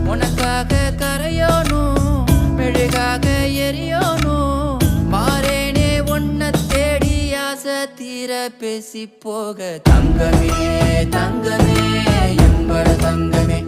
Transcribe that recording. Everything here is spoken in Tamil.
உனக்காக கரையோனும் மெழுகாக எரியோனும் மாறேனே உன்னை தேடி ஆசை தீர பேசி போக தங்கமே தங்கமே என்பட தங்கமே